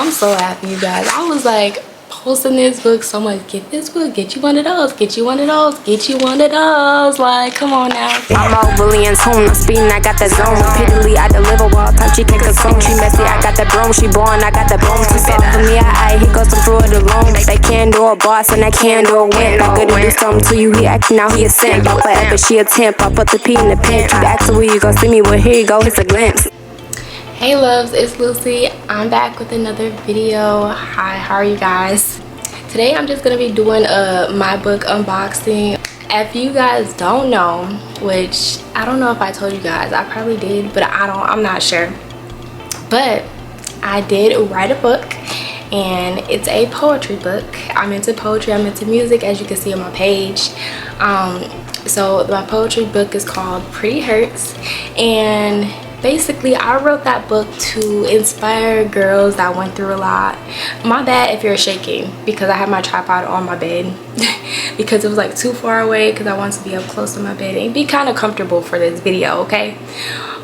I'm so happy, you guys. I was like posting this book so much. Get this book, get you one of those, get you one of those, get you one of those. Like, come on now. I'm overly in tune, I'm speeding, I got that zone. Repeatedly, I deliver while time she can consume. She messy, I got that broom, she born, I got that boom. Too soft for me, he goes through it alone. They can't do a boss and I can't do a win. I couldn't do something to you, he acting out, he a simp. Forever she a temp, I put the P in the pen. Keep asking where you gon' see me, well here you go, it's a glimpse. Hey loves, it's Lucy. I'm back with another video. Hi, how are you guys? Today I'm just gonna be doing my book unboxing. If you guys don't know, which I don't know if I told you guys, I probably did, but I'm not sure. But I did write a book, and it's a poetry book. I'm into poetry, I'm into music, as you can see on my page. So my poetry book is called Pretty Hurts, and basically I wrote that book to inspire girls that went through a lot. My bad if you're shaking, because I have my tripod on my bed because it was like too far away, because I wanted to be up close to my bed and be kind of comfortable for this video, okay?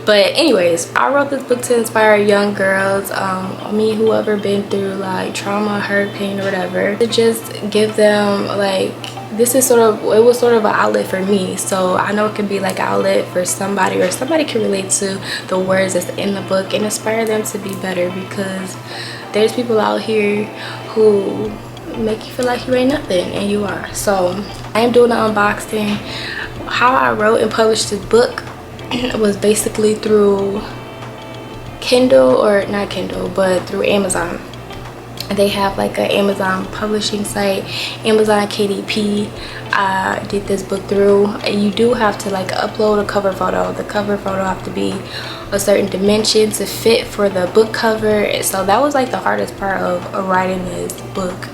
But anyways, I wrote this book to inspire young girls, whoever been through like trauma, hurt, pain, or whatever, to just give them like, it was sort of an outlet for me. So I know it can be like an outlet for somebody, or somebody can relate to the words that's in the book and inspire them to be better, because there's people out here who make you feel like you ain't nothing, and you are. So I am doing an unboxing. How I wrote and published this book was basically through Kindle, or not Kindle, but through Amazon. They have like an Amazon publishing site, Amazon KDP. I did this book through, and you do have to like upload a cover photo. The cover photo have to be a certain dimension to fit for the book cover. So that was like the hardest part of writing this book,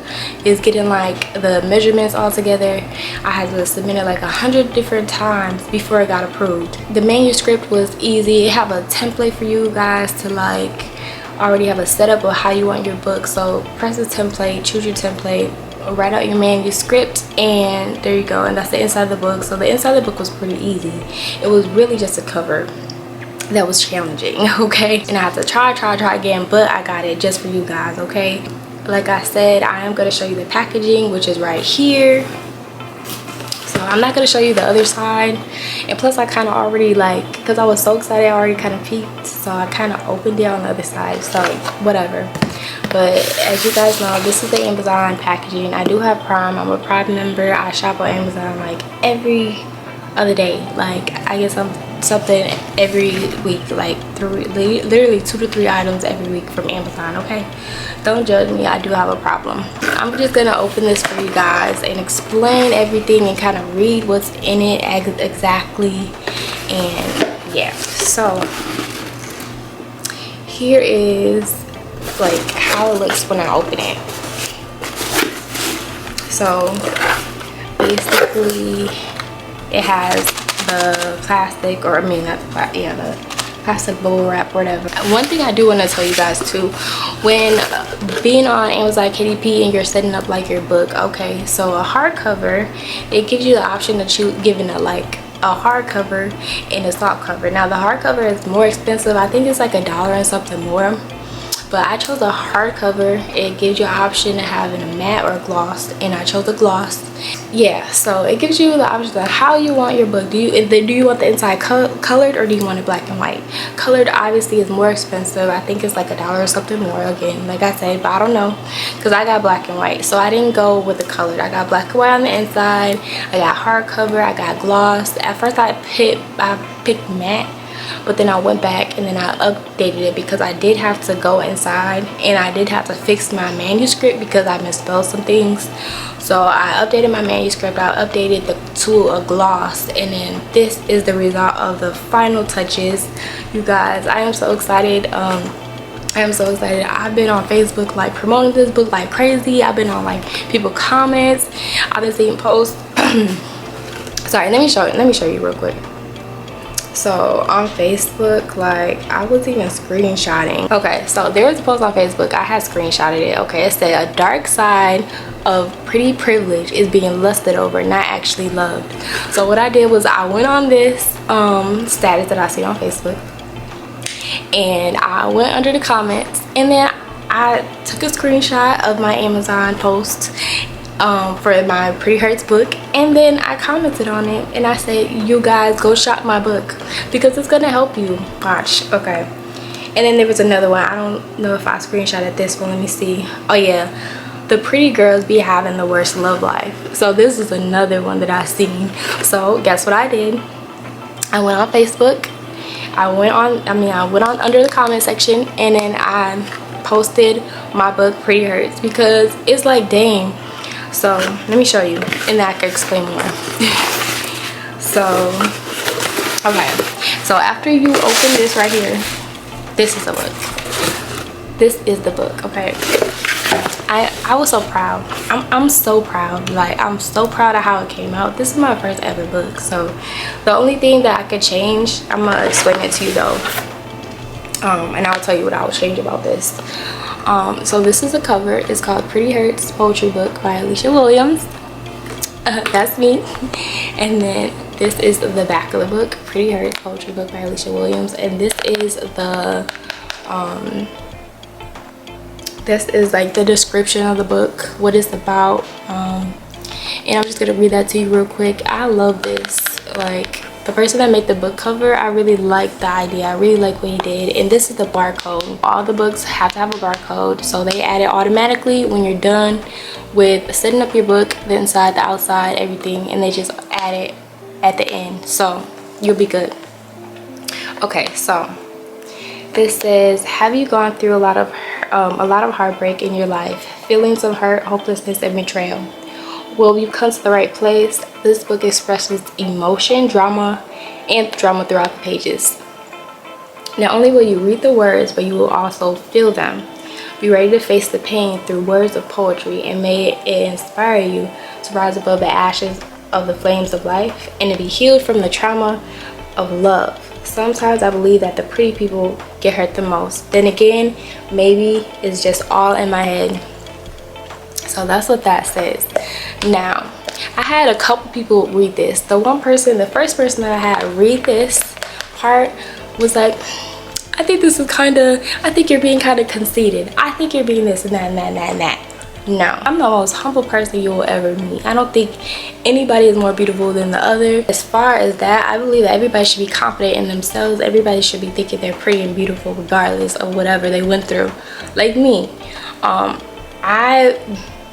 is getting like the measurements all together. I had to submit it like 100 different times before it got approved. The manuscript was easy. It have a template for you guys to like already have a setup of how you want your book. So press the template, choose your template, write out your manuscript, and there you go. And that's the inside of the book. So the inside of the book was pretty easy. It was really just a cover that was challenging, okay? And I have to try again, but I got it just for you guys, okay? Like I said, I am going to show you the packaging, which is right here. So I'm not going to show you the other side. And plus I kind of already like, because I was so excited, I already kind of peeked, so I kind of opened it on the other side, so whatever. But as you guys know, this is the Amazon packaging. I do have Prime. I'm a Prime member. I shop on Amazon like every other day. Like I get something every week, like literally 2 to 3 items every week from Amazon, okay? Don't judge me, I do have a problem. I'm just gonna open this for you guys and explain everything and kind of read what's in it exactly. And yeah, so here is like how it looks when I open it. So basically it has the plastic, or I mean not the plastic bubble wrap, whatever. One thing I do want to tell you guys too, when being on Amazon KDP and you're setting up like your book, okay, so a hardcover, it gives you the option to choose, giving it like a hardcover and a soft cover. Now the hardcover is more expensive. I think it's like $1 and something more, but I chose a hardcover. It gives you an option to have in a matte or a gloss, and I chose a gloss. Yeah, so it gives you the option of how you want your book. Do you want the inside colored, or do you want it black and white? Colored obviously is more expensive. I think it's like $1 or something more, again, like I said, but I don't know, because I got black and white, so I didn't go with the colored. I got black and white on the inside, I got hardcover, I got gloss. At first I picked matte, but then I went back and then I updated it, because I did have to go inside and I did have to fix my manuscript because I misspelled some things. So I updated my manuscript, I updated to a gloss, and then this is the result of the final touches. You guys, I am so excited. I am so excited. I've been on Facebook like promoting this book like crazy. I've been on like people comments, I've been seeing posts. Sorry, let me show you real quick. So on Facebook, like I was even screenshotting. Okay, so there was a post on Facebook, I had screenshotted it. Okay, it said a dark side of pretty privilege is being lusted over, not actually loved. So what I did was I went on this status that I see on Facebook, and I went under the comments, and then I took a screenshot of my Amazon post for my Pretty Hurts book, and then I commented on it and I said, you guys go shop my book because it's gonna help you. Watch. Okay. And then there was another one. I don't know if I screenshotted this one. Let me see. Oh yeah, the pretty girls be having the worst love life. So this is another one that I seen. So guess what I did? I went on Facebook. I went on under the comment section, and then I posted my book Pretty Hurts, because it's like, dang. So let me show you and then I can explain more. So okay, so after you open this right here, this is the book. This is the book. Okay, I was so proud. I'm so proud. Like, I'm so proud of how it came out. This is my first ever book, so the only thing that I could change, I'm gonna explain it to you though, and I'll tell you what I would change about this. So this is the cover. It's called Pretty Hurts Poetry Book by Alicia Williams. That's me. And then this is the back of the book, Pretty Hurts Poetry Book by Alicia Williams. And this is the like the description of the book, what it's about. And I'm just gonna read that to you real quick. I love this. Like, the person that made the book cover, I really like the idea. I really like what he did. And this is the barcode. All the books have to have a barcode, so they add it automatically when you're done with setting up your book, the inside, the outside, everything, and they just add it at the end, so you'll be good. Okay, so this says, have you gone through a lot of heartbreak in your life, feelings of hurt, hopelessness, and betrayal? Well, you've come to the right place. This book expresses emotion, drama, and drama throughout the pages. Not only will you read the words, but you will also feel them. Be ready to face the pain through words of poetry, and may it inspire you to rise above the ashes of the flames of life and to be healed from the trauma of love. Sometimes I believe that the pretty people get hurt the most. Then again, maybe it's just all in my head. So that's what that says. Now, I had a couple people read this. The first person that I had read this part was like, I think you're being kind of conceited. I think you're being this and that and that and that and that. No, I'm the most humble person you will ever meet. I don't think anybody is more beautiful than the other. As far as that, I believe that everybody should be confident in themselves. Everybody should be thinking they're pretty and beautiful regardless of whatever they went through. Like me, I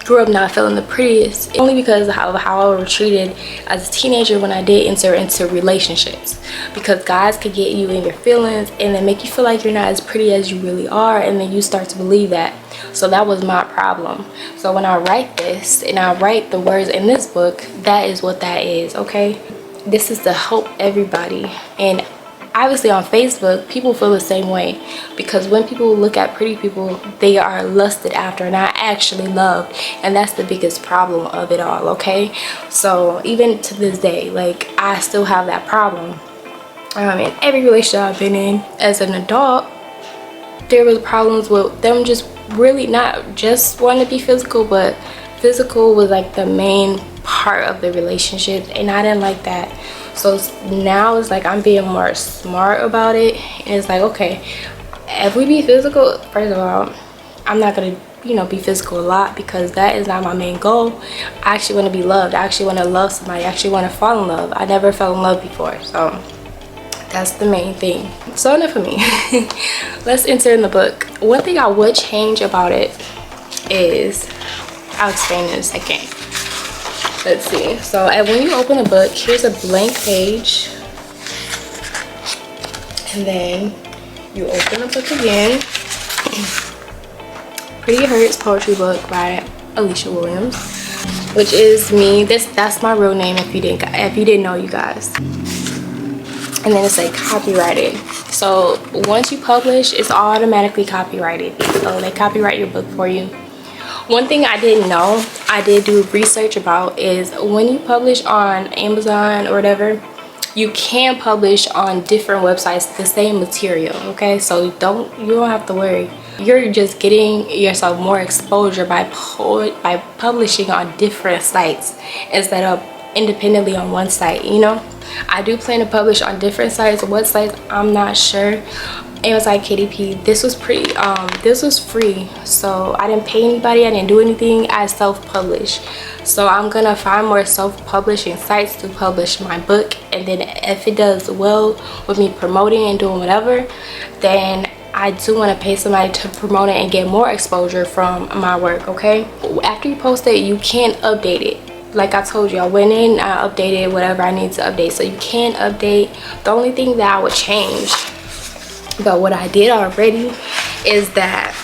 grew up not feeling the prettiest, only because of how I was treated as a teenager when I did enter into relationships, because guys could get you in your feelings and then make you feel like you're not as pretty as you really are, and then you start to believe that. So that was my problem. So when I write this and I write the words in this book, that is what that is. Okay, this is to help everybody. And obviously on Facebook, people feel the same way, because when people look at pretty people, they are lusted after, not actually loved, and that's the biggest problem of it all. Okay, so even to this day, like, I still have that problem. In every relationship I've been in as an adult, there was problems with them just really not just wanting to be physical, but physical was like the main part of the relationship, and I didn't like that. So now it's like I'm being more smart about it, and it's like, okay, if we be physical, first of all, I'm not gonna be physical a lot, because that is not my main goal. I actually want to be loved. I actually want to love somebody. I actually want to fall in love. I never fell in love before, so that's the main thing. So enough of me. Let's enter in the book. One thing I would change about it is, I'll explain in a second. Let's see. So when you open the book, here's a blank page, and then you open the book again. Pretty Hurts Poetry Book by Alicia Williams, which is me. That's my real name, if you didn't know, you guys. And then it's like copyrighted. So once you publish, it's automatically copyrighted. So they copyright your book for you. One thing I didn't know, I did do research about, is when you publish on Amazon or whatever, you can publish on different websites the same material. Okay, so you don't have to worry. You're just getting yourself more exposure by publishing on different sites instead of independently on one site. I do plan to publish on different sites. What sites, I'm not sure, it was like, KDP, this was pretty this was free, so I didn't pay anybody, I didn't do anything, I self-published. So I'm gonna find more self-publishing sites to publish my book, and then if it does well with me promoting and doing whatever, then I do want to pay somebody to promote it and get more exposure from my work. Okay, after you post it, you can't update it. Like I told you, I went in, I updated whatever I need to update, so you can update. The only thing that I would change about what I did already is that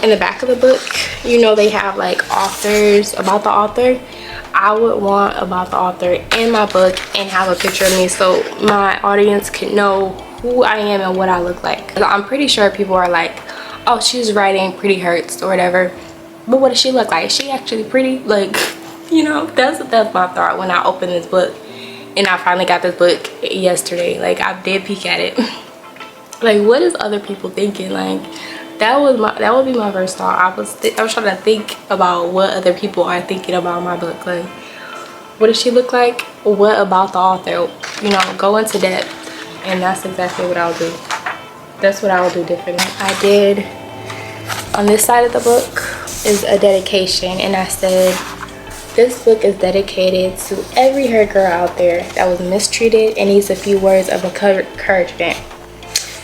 in the back of the book, you know, they have like authors, about the author. I would want about the author in my book and have a picture of me, so my audience can know who I am and what I look like. I'm pretty sure people are like, oh, she's writing Pretty Hurts or whatever, but what does she look like? Is she actually pretty? Like, you know, that's my thought when I opened this book. And I finally got this book yesterday. Like, I did peek at it. Like, what is other people thinking? Like, that would be my first thought. I was trying to think about what other people are thinking about my book. Like, what does she look like? What about the author? You know, go into depth. And that's exactly what I'll do. That's what I'll do differently. I did, on this side of the book is a dedication, and I said, this book is dedicated to every hurt girl out there that was mistreated and needs a few words of encouragement.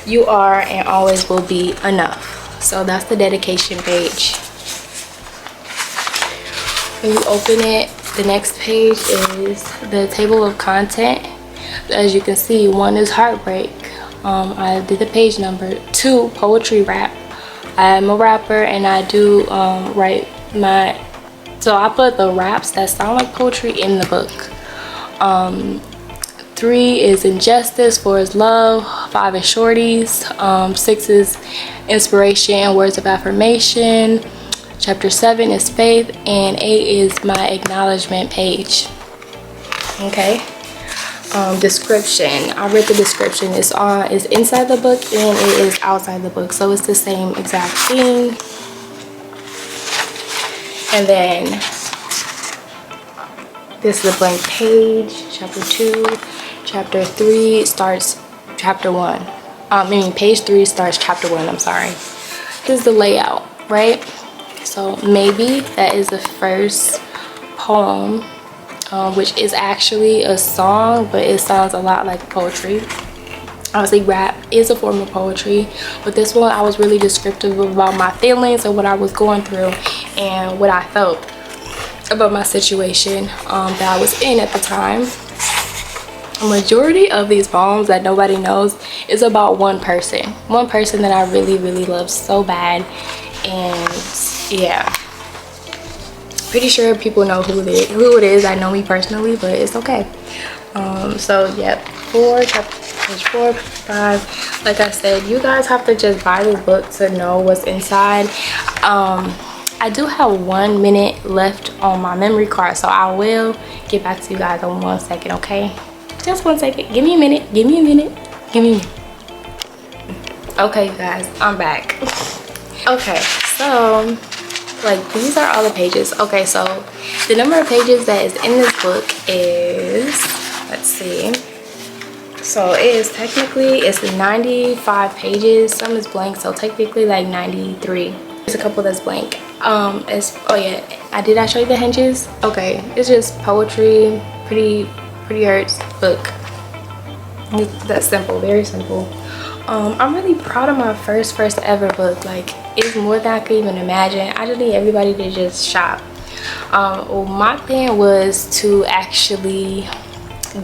You are and always will be enough. So that's the dedication page. When you open it, the next page is the table of content. As you can see, 1 is heartbreak. I did the page number. 2, poetry rap. I'm a rapper and I do write my, so I put the raps that sound like poetry in the book. 3 is injustice, 4 is love, 5 is shorties, 6 is inspiration and words of affirmation, chapter 7 is faith, and 8 is my acknowledgement page. Okay. Description, I read the description. It's inside the book and it is outside the book, so it's the same exact thing. And then this is a blank page. Chapter 2, chapter 3 starts chapter 1. Page 3 starts chapter 1. I'm sorry. This is the layout, right? So maybe that is the first poem, which is actually a song, but it sounds a lot like poetry. Obviously, rap is a form of poetry, but this one I was really descriptive about my feelings and what I was going through and what I felt about my situation that I was in at the time. A majority of these poems that nobody knows is about one person that I really, really love so bad. And yeah, pretty sure people know who it is. I know me personally, but it's okay. So yeah, page 4, 5. Like I said, you guys have to just buy this book to know what's inside. I do have 1 minute left on my memory card, so I will get back to you guys in 1 second. Okay, just 1 second. Give me a minute. Okay, you guys, I'm back. Okay, so like, these are all the pages. Okay, so the number of pages that is in this book is, let's see, so it is technically, it's 95 pages. Some is blank, so technically like 93. There's a couple that's blank. Oh yeah, I show you the hinges? Okay, it's just poetry, pretty hurts book. That's simple, very simple. I'm really proud of my first ever book. Like, it's more than I could even imagine. I just need everybody to just shop. Well, my plan was to actually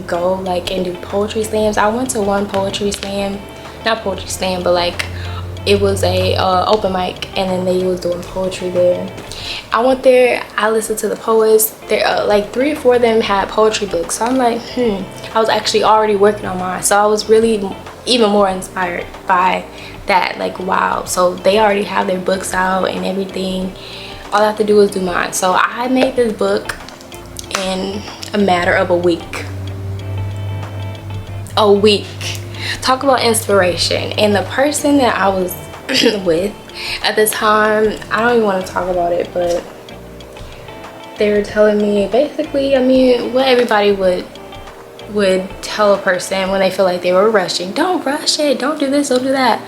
go like and do poetry slams. I went to one poetry slam, not poetry slam, but like it was a open mic, and then they was doing poetry there. I went there, I listened to the poets there. Like 3 or 4 of them had poetry books, so I'm like, I was actually already working on mine, so I was really even more inspired by that. Like, wow, so they already have their books out and everything. All I have to do is do mine. So I made this book in a matter of a week. Talk about inspiration. And the person that I was with at the time, I don't even want to talk about it, but they were telling me basically, I mean, what everybody would tell a person when they feel like they were rushing. Don't rush it, don't do this, don't do that.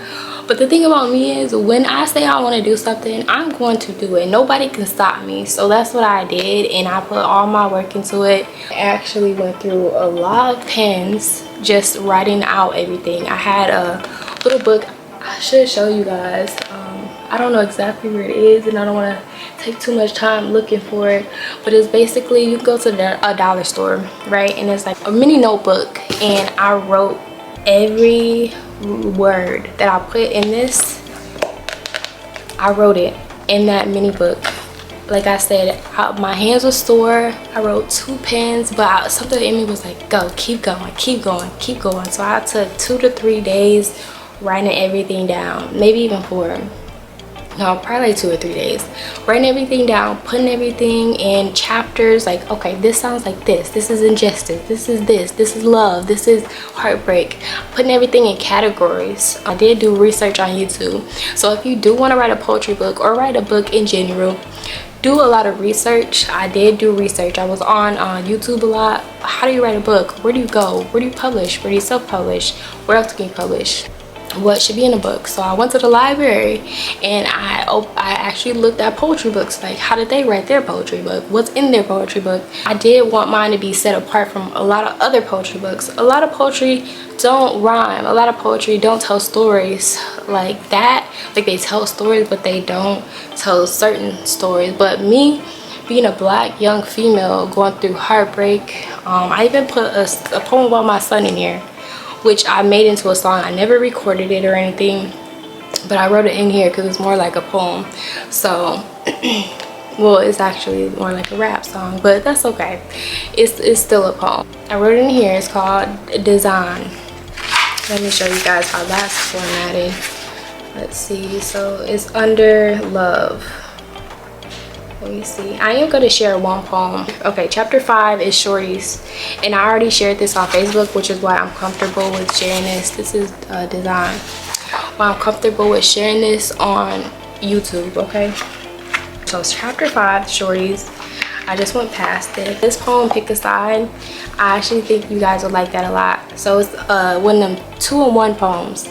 But the thing about me is, when I say I want to do something, I'm going to do it. Nobody can stop me. So that's what I did, and I put all my work into it. I actually went through a lot of pens just writing out everything. I had a little book. I should show you guys. I don't know exactly where it is, and I don't want to take too much time looking for it, but it's basically, you go to a dollar store, right, and it's like a mini notebook, and I wrote every word that I put in this. I wrote it in that mini book. Like I said, my hands were sore. I wrote 2 pens, but something in me was like, go, keep going, keep going, keep going. So I took 2 to 3 days writing everything down, maybe even 4. No, probably like 2 or 3 days, writing everything down, putting everything in chapters. Like, okay, this sounds like this is injustice, this is love, this is heartbreak, putting everything in categories. I did do research on YouTube, so if you do want to write a poetry book or write a book in general, do a lot of research. I did do research. I was on YouTube a lot. How do you write a book? Where do you go? Where do you publish? Where do you self-publish? Where else can you publish? What should be in a book? So I went to the library, and I actually looked at poetry books, like how did they write their poetry book, what's in their poetry book. I did want mine to be set apart from a lot of other poetry books. A lot of poetry don't rhyme, a lot of poetry don't tell stories like that. Like, they tell stories, but they don't tell certain stories. But me, being a black young female going through heartbreak, I even put a poem about my son in here, which I made into a song. I never recorded it or anything, but I wrote it in here because it's more like a poem. So well, it's actually more like a rap song, but that's okay. It's still a poem. I wrote it in here. It's called Design. Let me show you guys how that's formatted. Let's see. So it's under love. Let me see. I am going to share one poem. Okay, chapter 5 is Shorties, and I already shared this on Facebook, which is why I'm comfortable with sharing this. This is Design. Why I'm comfortable with sharing this on YouTube, okay? So it's chapter 5, Shorties. I just went past it. This poem, Pick a Side, I actually think you guys would like that a lot. So it's one of them 2-in-1 poems.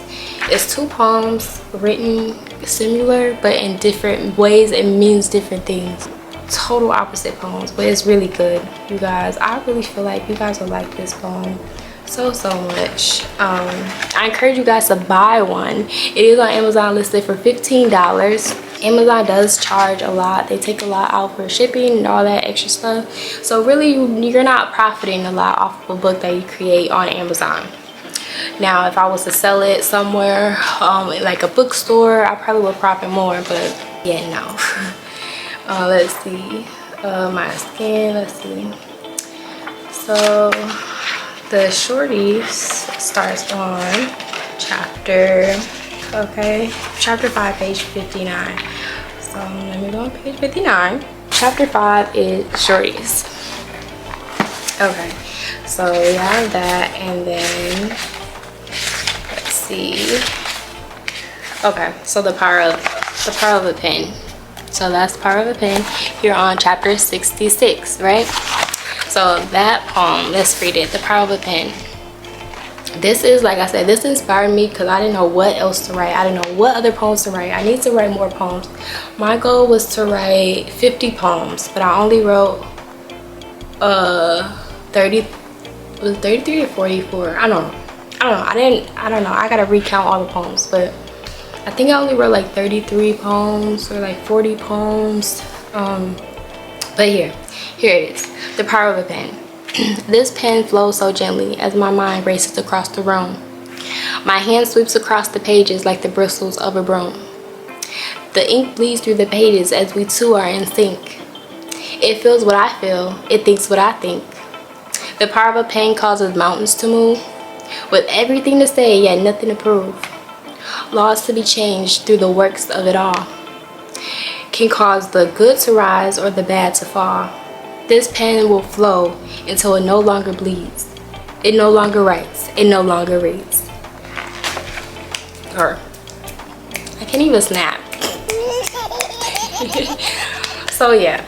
It's 2 poems written similar, but in different ways. It means different things. Total opposite poems, but it's really good, you guys. I really feel like you guys will like this poem so much. I encourage you guys to buy one. It is on Amazon, listed for $15. Amazon does charge a lot. They take a lot out for shipping and all that extra stuff. So really, you're not profiting a lot off of a book that you create on Amazon. Now, if I was to sell it somewhere, like a bookstore, I probably would profit more, but yeah, no. Let's see. My skin, let's see. So the Shorties starts on chapter 5, page 59. So let me go on page 59. Chapter 5 is Shorties. Okay, so we have that, and then let's see. Okay, so the power of a pen. So that's the power of a pen here on chapter 66, right? So that poem, let's read it. The power of a pen. This is, like I said, this inspired me because I didn't know what else to write. I didn't know what other poems to write. I need to write more poems. My goal was to write 50 poems, but I only wrote 33 or 44. I don't know. I gotta recount all the poems, but I think I only wrote like 33 poems or like 40 poems. But here it is. The power of a pen. This pen flows so gently as my mind races across the room. My hand sweeps across the pages like the bristles of a broom. The ink bleeds through the pages as we two are in sync. It feels what I feel. It thinks what I think. The power of a pen causes mountains to move. With everything to say, yet nothing to prove. Laws to be changed through the works of it all. Can cause the good to rise or the bad to fall. This pen will flow until it no longer bleeds. It no longer writes. It no longer reads. Or, I can't even snap. So yeah,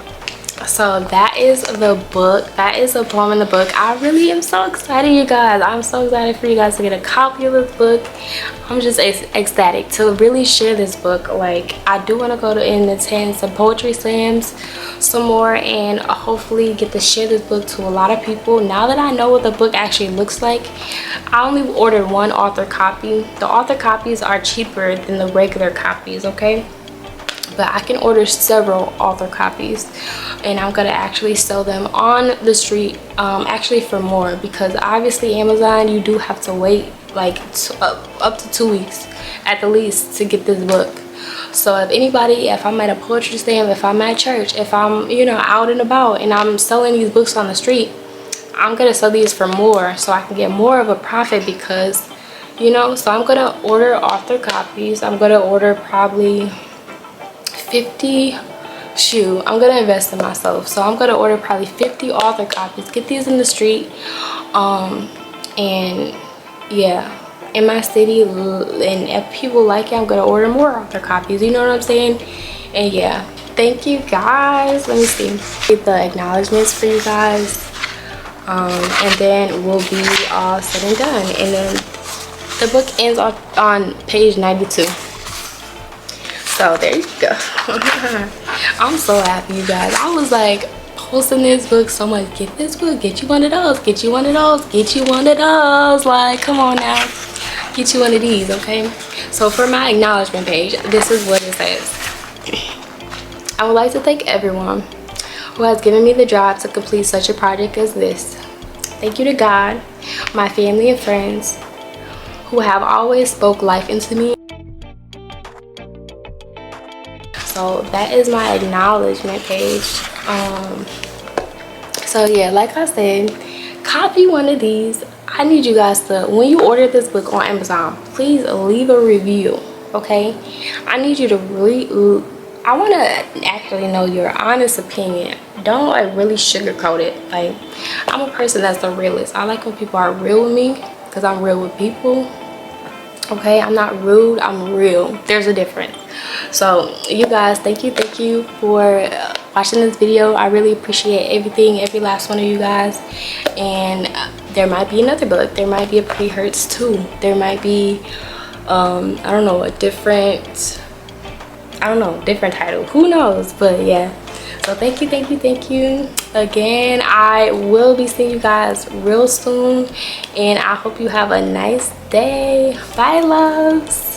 So that is the book. That is a poem in the book. I really am so excited, you guys. I'm so excited for you guys to get a copy of this book. I'm just ecstatic to really share this book. Like, I do want to go to and attend some poetry slams some more, and hopefully get to share this book to a lot of people. Now that I know what the book actually looks like, I only ordered one author copy. The author copies are cheaper than the regular copies, okay? But I can order several author copies, and I'm gonna actually sell them on the street, actually for more, because obviously Amazon, you do have to wait like up to 2 weeks at the least to get this book. So if I'm at a poetry slam, if I'm at church, if I'm, you know, out and about and I'm selling these books on the street, I'm gonna sell these for more so I can get more of a profit, because, you know, so I'm gonna order author copies. I'm gonna order probably 50. I'm gonna invest in myself, so I'm gonna order probably 50 author copies, get these in the street, and yeah, in my city, and if people like it, I'm gonna order more author copies, you know what I'm saying? And yeah, thank you guys. Let me see, get the acknowledgements for you guys, and then we'll be all said and done. And then the book ends on page 92. So there you go. I'm so happy, you guys. I was like posting this book so much. Get this book, get you one of those, get you one of those, get you one of those. Like, come on now, get you one of these, okay? So for my acknowledgement page, this is what it says. I would like to thank everyone who has given me the drive to complete such a project as this. Thank you to God, my family and friends who have always spoke life into me. So that is my acknowledgement page. So yeah, like I said, copy one of these. I need you guys to, when you order this book on Amazon, please leave a review, okay? I need you to really, I want to actually know your honest opinion. Don't like really sugarcoat it. Like, I'm a person that's the realist. I like when people are real with me, because I'm real with people. Okay, I'm not rude, I'm real. There's a difference. So you guys, thank you for watching this video. I really appreciate everything, every last one of you guys. And there might be another book. There might be a Pre-Hurts 2. There might be I don't know, a different title, who knows? But yeah, so thank you again. I will be seeing you guys real soon, and I hope you have a nice day. Bye, loves.